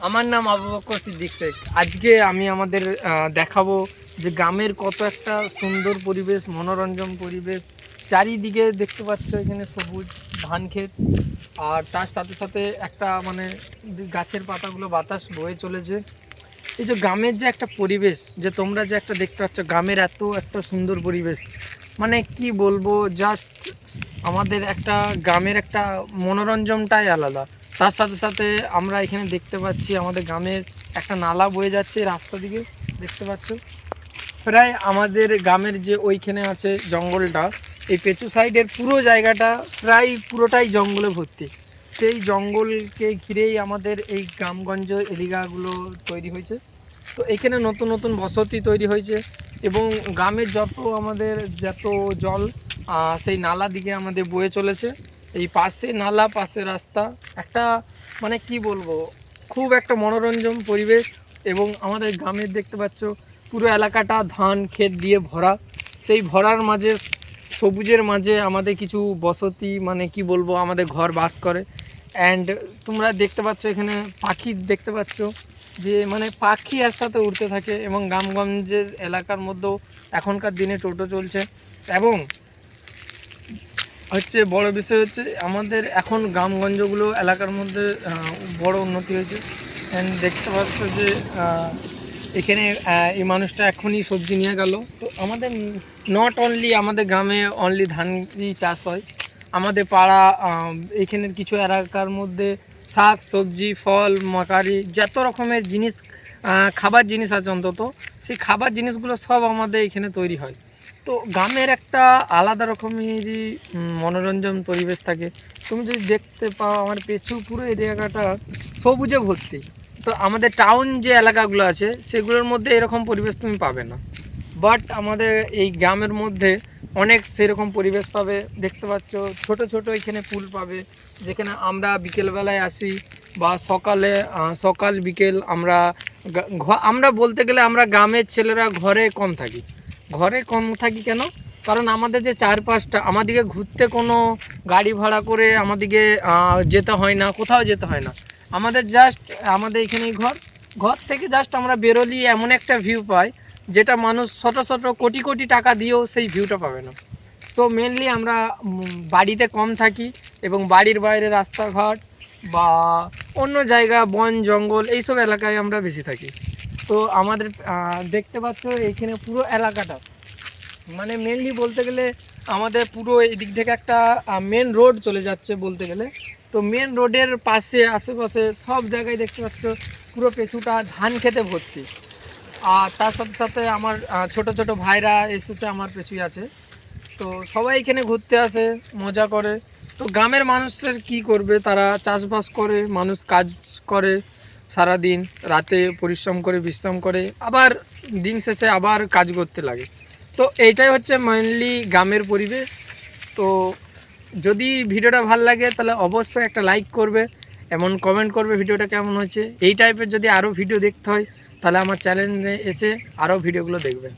আমার নাম আবু বকর সিদ্দিক শেখ। আজকে আমি আমাদের দেখাবো যে গ্রামের কত একটা সুন্দর পরিবেশ, মনোরঞ্জন পরিবেশ। চারিদিকে দেখতে পাচ্ছ এখানে সবুজ ধান ক্ষেত, আর তার সাথে সাথে একটা মানে গাছের পাতাগুলো বাতাস বয়ে চলেছে। এই যে গ্রামের যে একটা পরিবেশ, যে তোমরা যে একটা দেখতে পাচ্ছ গ্রামের এত একটা সুন্দর পরিবেশ, মানে কি বলবো, জাস্ট আমাদের একটা গ্রামের একটা মনোরঞ্জনটাই আলাদা। তার সাথে সাথে আমরা এখানে দেখতে পাচ্ছি আমাদের গ্রামের একটা নালা বয়ে যাচ্ছে রাস্তা দিকে, দেখতে পাচ্ছ। প্রায় আমাদের গ্রামের যে ওইখানে আছে জঙ্গলটা, এই পেঁচু সাইডের পুরো জায়গাটা প্রায় পুরোটাই জঙ্গলে ভর্তি। সেই জঙ্গলকে ঘিরেই আমাদের এই গ্রামগঞ্জ এলাকাগুলো তৈরি হয়েছে। তো এখানে নতুন নতুন বসতি তৈরি হয়েছে, এবং গ্রামের যত জল সেই নালা দিকে আমাদের বয়ে চলেছে। এই পাশে নালা, পাশে রাস্তা, একটা মানে কি বলবো, খুব একটা মনোরঞ্জন পরিবেশ। এবং আমাদের গ্রামের দেখতে পাচ্ছ পুরো এলাকাটা ধান ক্ষেত দিয়ে ভরা। সেই ভরার মাঝে, সবুজের মাঝে আমাদের কিছু বসতি, মানে কি বলবো, আমাদের ঘর বাস করে। অ্যান্ড তোমরা দেখতে পাচ্ছ এখানে পাখি দেখতে পাচ্ছ, যে মানে পাখি একসাথে উড়তে থাকে। এবং গ্রামগঞ্জের এলাকার মধ্যেও এখনকার দিনে টোটো চলছে। এবং হচ্ছে বড় বিষয় হচ্ছে আমাদের এখন গ্রামগঞ্জগুলো এলাকার মধ্যে বড় উন্নতি হয়েছে। অ্যান্ড দেখতে পাচ্ছ যে এখানে এই মানুষটা এখনই সবজি নিয়ে গেল। তো আমাদের নট অনলি আমাদের গ্রামে অনলি ধানই চাষ হয়, আমাদের পাড়া এখানের কিছু এলাকার মধ্যে শাক সবজি ফল মাকারি যত রকমের জিনিস, খাবার জিনিস আছে অন্তত, সেই খাবার জিনিসগুলো সব আমাদের এখানে তৈরি হয়। তো গ্রামের একটা আলাদা রকমেরই মনোরঞ্জন পরিবেশ থাকে। তুমি যদি দেখতে পাও আমার পেছু পুরো এই জায়গাটা সবুজে ভর্তি। তো আমাদের টাউন যে এলাকাগুলো আছে সেগুলোর মধ্যে এরকম পরিবেশ তুমি পাবে না, বাট আমাদের এই গ্রামের মধ্যে অনেক সেরকম পরিবেশ পাবে। দেখতে পাচ্ছ ছোট ছোট এখানে পুল পাবে, যেখানে আমরা বিকেলবেলায় আসি, বা সকাল বিকেল আমরা বলতে গেলে আমরা গ্রামের ছেলেরা ঘরে কম থাকি কেন? কারণ আমাদের যে চারপাশটা, আমাদেরকে ঘুরতে কোনো গাড়ি ভাড়া করে আমাদেরকে যেতে হয় না, কোথাও যেতে হয় না। আমাদের এখানেই ঘর থেকে জাস্ট আমরা বেরোলি এমন একটা ভিউ পাই, যেটা মানুষ শত শত কোটি কোটি টাকা দিয়েও সেই ভিউটা পাবে না। সো মেনলি আমরা বাড়িতে কম থাকি, এবং বাড়ির বাইরে রাস্তাঘাট বা অন্য জায়গা বন জঙ্গল এইসব এলাকায় আমরা বেশি থাকি। তো আমাদের দেখতে পাচ্ছ এইখানে পুরো এলাকাটা, মানে মেনলি বলতে গেলে আমাদের পুরো এই দিক থেকে একটা মেন রোড চলে যাচ্ছে বলতে গেলে। তো মেন রোডের পাশে আশেপাশে সব জায়গায় দেখতে পাচ্ছ পুরো পেছুটা ধান খেতে ভর্তি। আর তার সাথে সাথে আমার ছোট ছোট ভাইরা এসেছে আমার পেছুই আছে। তো সবাই এখানে ঘুরতে আসে, মজা করে। তো গ্রামের মানুষের কি করবে, তারা চাষবাস করে, মানুষ কাজ করে সারা দিন, রাতে পরিশ্রম করে বিশ্রাম করে, আবার দিন শেষে আবার কাজ করতে লাগে। তো এইটাই হচ্ছে মেইনলি গ্রামের পরিবেশ। তো যদি ভিডিওটা ভালো লাগে তাহলে অবশ্যই একটা লাইক করবে, এমন কমেন্ট করবে ভিডিওটা কেমন হয়েছে। এই টাইপের যদি আরও ভিডিও দেখতে হয় তাহলে আমার চ্যানেলে এসে আরও ভিডিওগুলো দেখবে।